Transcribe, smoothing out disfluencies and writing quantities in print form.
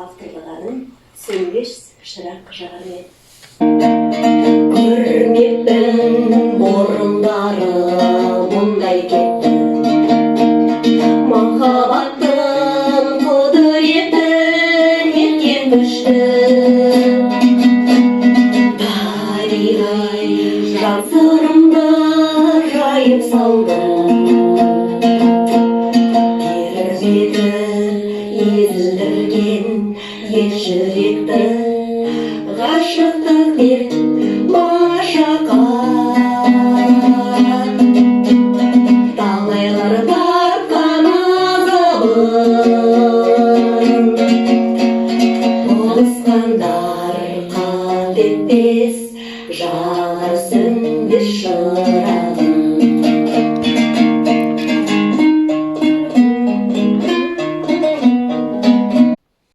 Авторлық әнін сөнбес шырақ жағармен. Көрмеппін орындары мұндай кетті, махаббаттың құдіреті неткен күшті. Тарихай жан сырымды жайып салды, тербеді езілдірген ел жүректі. Ғашықтық дерт машақат, талайлар тартқан азабын, ұлысқандар қат етпес, жағар сөнбес шырағын.